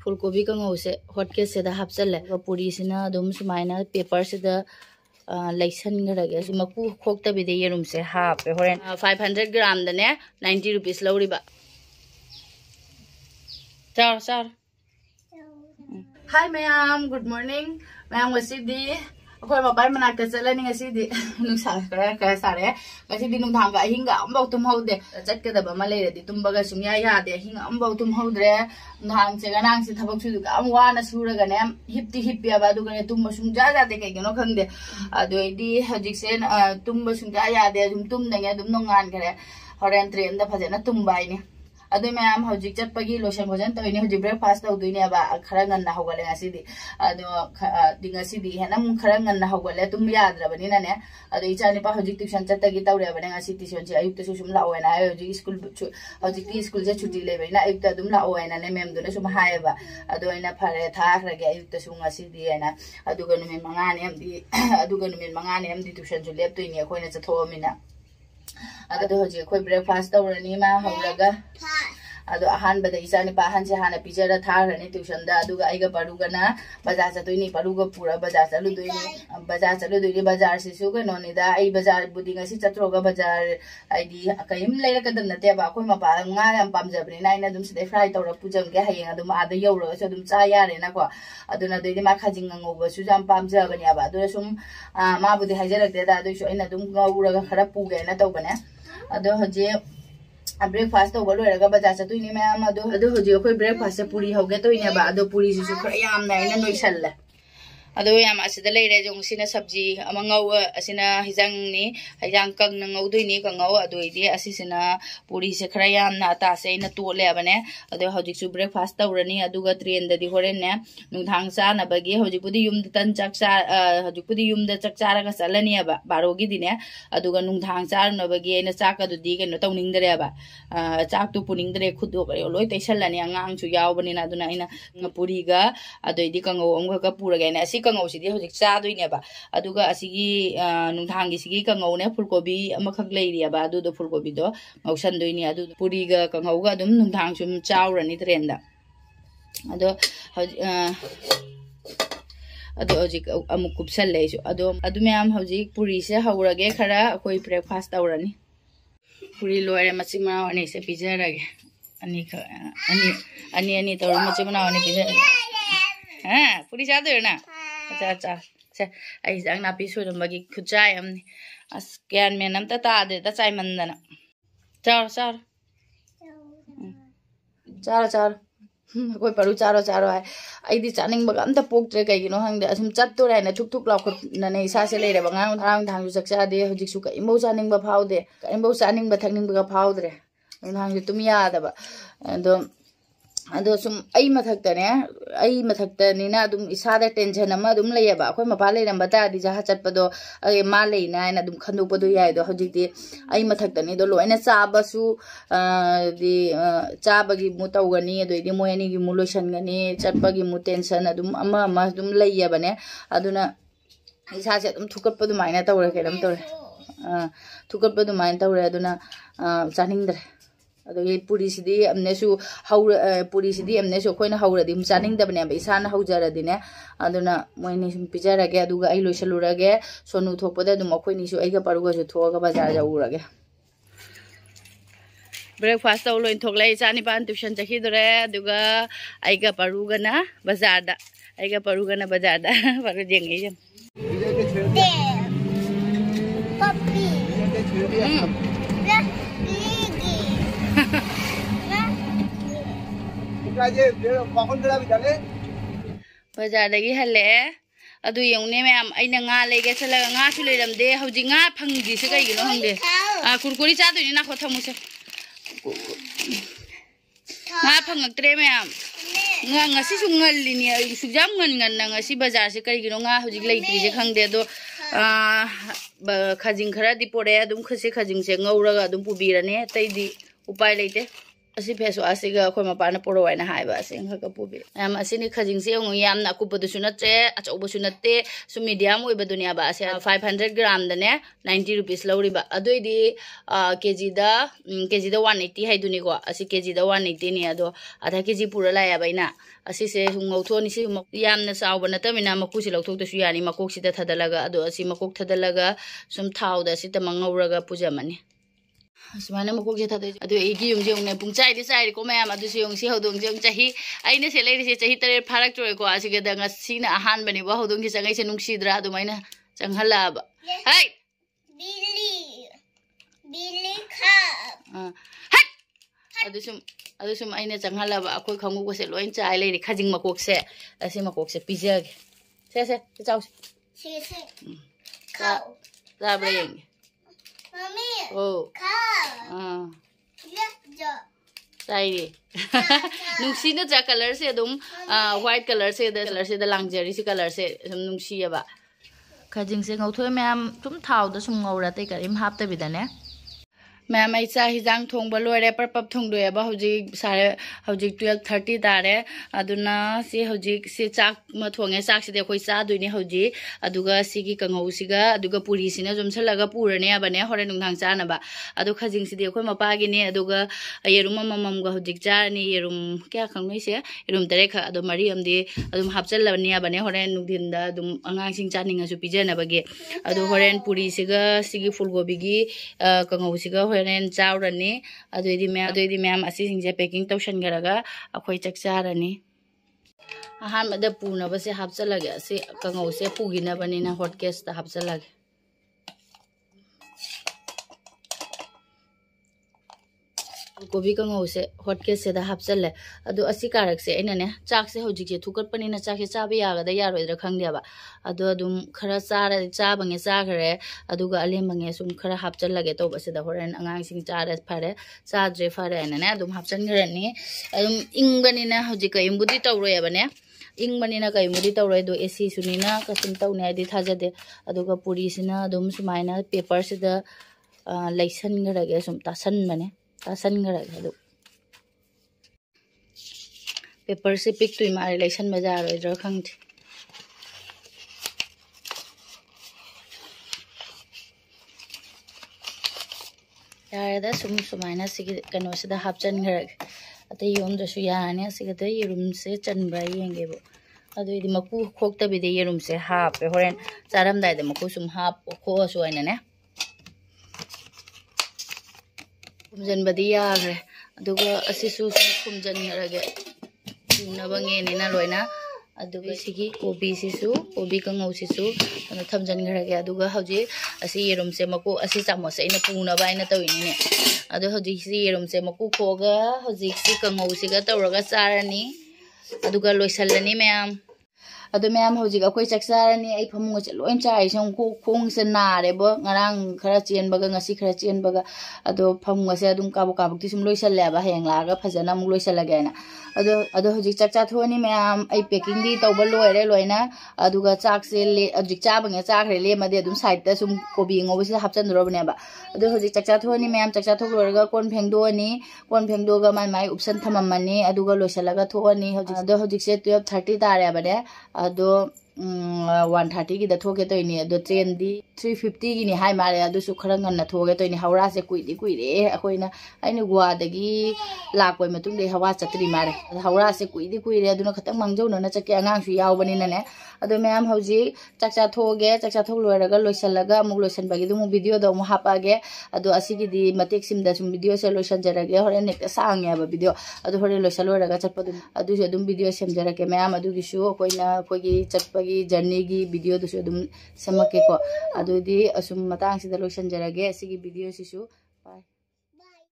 फूलकोबी कंगौ से हॉटकेस से हापचल पूरी से सुमायना पेपर से लैसनगरगे मकू खोक्तबीदे येरुम से हापे होरेन 500 ग्राम दने 90 रुपीस लौरिबा चार चार hi ma'am good morning ma'am वसीदी अखोय मपाय मनाक चलनी ngasiदी नुसा करा सारे ngasiदी नुथांग अहिंगा अम्बाव तुमहौदे चटकदब मा लेरदी तुंबगा सुमया यादे अहिंगा अम्बाव तुमहौद्रे नुथांग से गनांग से थबक सुदु काम वाना सुरगने हिप्ती हिप्पियाबा दुगने तुंब सुंजा जादे कइगनो खंगदे अदोइदी हजिकसे तुंब सुंजा यादे दुम तुमदंगे दुम नोंगान करे होरेन ट्रेन दा फजना तुंबाइने अदु मैम हजिक चटपगी लोशन भोजन तोइने हजिक ब्रेकफास्ट तौदुइने बा खरा गन्ना होगले ngasiदी अदो दिंगसिदी हेना मुं खरा गन्ना होगले तुम याद्रबनिना ने अदो इचानी पा हजिक ट्यूशन चटगी तौरे बने ngasi ट्यूशन से अयुक्त से सुम लाओएना हजिक स्कूल हजिक स्कूल से छुट्टी लेबैना अयुक्त दुम लाओएना ने मैम दुने सुम हायबा अदो इना फरे थाखरगे अयुक्त सु ngasiदी हेना अदुगा नुमे मंगाने हमदी अदुगा नुमे मंगाने हमदी ट्यूशन जो लेपतोइने खोइना चथोमिना अदो हजिक खोइ ब्रेकफास्ट तौरनी मा हौरगा अदो अहान बदा इसानी पाहन से हाना पिजरा थारने ट्यूशन दा अदुगा आइगा परुगना बाजार चतोइनी परुगा पूरा बाजार चलुदोइनी बाजार से सु कनोनी दा आई बाजार बुदी ngasi चत्रोगा बाजार आइदी कयम लेरकदम नते बा खोइ Mopa nga yam pamjabni na ina dum side fry tawra pujam ge hayeng adum ada yawra so dum cha yare na ko aduna doidi ma khajing ngoba su jam pamjabani aba adu sum ma budi hajarakte da adu so ina dum ngawura khara puge na tawbane ado hoje breakfast तब लोरगा बाजार चतुनी ma'am हजी अखोई breakfast पूरी हौगे तोइने बा अदो पूरी से खरा याम नाइना नोइसल्ले अदो याम असिदा लेरे जों सिना सब्जी अमंगौ असिना हिजांगनी हिजांग कंग नंगौदुइनी कंगौ अदोइदि असिसिना पूरी से खरा याम ना तासे इन तोले बने अदो हजिक सु ब्रेकफास्ट तौरनी अदुगा ट्रेन ददि होरेने नुंथांग चानबगी हजिकपुदी युम तन चकचा हजिकपुदी युम द चकचारगा चलनी बा बारोगी दिने अदुगा नुंथांग चारनबगी एना चाकदुदी केनो तौनिंगदरे बा चाकतु पुनिंगदरे खुदो लोय तैसलनी अंगांग सु यावबनिना अदुना इन पूरीगा अदोइदि कंगौ अमगा पुरगैने असि कंगौसिदी हजिक चादोइनेबा अदुगा असिगी नुंथांगी सिगी कंगौने फुलकोबी अमखक लेरियाबा अदुदो फुलकोबीदो ngौसनदोइनी अदु पुरीगा कंगौगा अदुम नुंथांग सुम चावरनी ट्रेनदा अदो अदो हजिक अमुक कुपसल लेसु अदु मैम हजिक पुरी से हौरगे खरा अखोई ब्रेकफास्ट तौरनी पुरी लोरे मची मनावनी से पिजरगे अनि तौर मची मनावनी पिजरगे हाँ पूरी चादो ना अच्छा से आई जांग नापी सुरमबगी खुचाय हमनी अस ज्ञान में नमता तादे ता चाय मंदना चार कोई परू चारो है आइदी चानिंग बगा अमता पोक्ट्रे कइगिनो हंगदे असुम चत्तो रायना थुक थुक लाखुनने इसा से लेरे बंगांग थांग थांग चकचा दे हजिक सु कइमो चानिंग बा फावदे कइमो चानिंग बा थकनिंग बगा फावदरे नहांग तुम यादबा अदो सुम आई मथक्तनीना अदुम इसादा टेंशन अमा अदुम लेयबा अखोय मपा लेरम बतादी जहा चटपदो अगे मा लेना ना अदुम खंदोपदो यायदो हजिकती आई मथक्तनी दो लोइना चाबसु दि चाबगी मु तौगनी अदोइदि मोयनी gi mu loisangani चटपगी मु टेंशन अदुम अमा अदुम लेयबने अदुना इसा से अदुम थुकटपदो माइना तौरे केरम तौरे थुकटपदो माइना तौरे अदुना चानिंगदरे अदोगी पूरी सिदी अमनेसु हौर पूरी सिदी अमनेसु खोइना हौरदि चानिंगदबने इसाना हौजरदिने अदुना मोइनी सुम पिजरगे अदुगा आई लोइसलुरगे सोनु थोकपदा दुम अखोइनिसु आइगा परुगसु थोगा बाजार जाउरगे ब्रेकफास्ट तौ लोइन थोकले चानी पान ट्यूशन चखिदरे अदुगा आइगा परुगना बाजारदा परु जेंगे जम पप्पी बाजारदगी हले अदु यौने मैम अइना nga लेगे चलगा nga सु लेरमदे हौजि nga फंगदि से कइगिनो हंगदे कुरकुरी चादोइनि नाखो थमुसे nga फंगक्त्रे मैम nga ngasi सु ngल्लिनि सुजाम ngन ngasi बाजार से कइगिनो nga हौजि लेइत्रि से खंगदे दो खजिंग खरा दिपोरे अदुम खसे खजिंग से ngौरगा अदुम पुबिरने तैदि उपाय लेते asi feso asiga khoi mapana poro waina haiba asing ka pubi am asini khajing se ngu yam na kupu du sunatre achobu sunate su medium oi badunia ba ase 500 gram da ne 90 rupees lawri ba adoidi kg da 180 haiduni ko asi kg da 180 ni ado adha kg pura la ya baina asi se ngauthoni si yam na saw bana tamina maku si lawthok da su yani makok si da thadalaga ado asi makok thadalaga sum thau da si ta mangauraga pujamani Asmana makok je thadai adu egi yung je ne pung chai di chai ko mayam adu se yung si hodong je chahi aina se leiri se chahi tare pharak choi ko asiga da ngasi na ahan bani ba hodong ki changai se nungsi dra adu maina changhala ba hai Billy kha hai adu sum aina changhala ba akoi khangu ko se loin chai leiri khajing makok se asi makok se pijage se chau se cow da bra yang Mami. Oh. Cow. Yeah. Sai. Nungsi na ja color se dum white color se da langjari se color se nungsi ya ba. Khajing se ngau thoi ma'am tum thau da sum ngaura te karim hap ta bidane. Ma'am ai cha hijang thong ba loire par pap thong do ya ba hoji sare hoji 12:30 tare aduna se hoji se chak ma thonge chak se de khoi cha duini hoji aduga sigi kangau siga aduga puri sina jom salaga purane abane hore nungthang cha na ba adu khajing si de khoi mapa gi ne aduga yerum mamam ga hoji cha ni yerum kya khangnoi se yerum tare kha adu mari amdi adum hapchal labani abane hore nungdin da adum angang sing cha ninga su pijana bagi adu hore puri siga sigi fulgobi gi kangau siga ren chawrani adoidi ma'am asi singje packing tawshan garaga akhoi chakcharani ahan mada puna base hapchalage asi kangau se pugina banina hot gas ta hapchalage gobi kangau se hot gas se da hapchalle adu asi karak se aina ne chak se hojik je thukat panina chak se chabe yaga da yaroi dra khangdia ba adu adum khara chara chabange cha khare aduga alembange sum khara hapchallage to base da horen angang sing chara phare cha je phare na ne adum hapchan grani adum ingbani na hojik ka imbudi tawroi abane ingmani na kai mudi tawroi do AC sunina kasum tawne adi thajade aduga puri sina adum sumaina paper se da laisan garage sum tasan mane tasan garage adu paper se pick tu mare laisan bajar roi dra khangthi yarada sumaina sigi kano se da hapchan garage ate yom da su yani asiga da yerum se chanbra yenge bo adu idi maku khokta bi de yerum se hap pe horen charam dai de maku sum hap kho su aina ne kumjan badi yagre aduga asisu kumjan rage na bange ne na loina aduga sigi kobi sisu kobi kangau sisu ana thamjan rage aduga hoji asi yerum se maku asi chamo se ina puna ba ina tawini ne adu hoji si yerum se maku khoga hoji si kangau siga tawraga charani aduga loisalani ma'am adu ma'am hoji ga koi chakcharani ai phamunga che loin chai song khong se na re bo ngarang khara chen baga ngasi khara chen baga adu phamunga se adum kabu kabu ti sum loisal ba heng la ga phajana mu loisal ga na adu hoji chakcha thoni ma'am ai packing di tawba loire loina aduga chak se le adu cha bange cha khre le made adum side ta sum kobi ngob se hapchan ro bane ba adu hoji chakcha thoni ma'am chakcha thok lorga kon phengdo ni kon phengdo ga mai option thamamani aduga loisal ga thoni hoji se 12:30 tare bane ado 130 ki da thoke to ini ado train di 350 gi ni hai mare adu su khara ngan na thoge to ini haura se kui re akoina aini gwa dagi lakoi matung de hawa chatri mare haura se kui re adu na khatang mangjau na chake angang su yaw bani na ne ado ma'am hauji chakcha thok loiraga loisalaga amuk loisan bagi du mu video da mu hapa ge ado asigi di matek sim da sum video se loisan jarage hore nek sang ya ba video ado hore loisal loiraga chatpa du adu se dum video sem jarake ma'am adu gi su koina kogi chatpa gi journey gi video du se dum samake ko adu di asum matang si da loisan jarage asigi video si su bye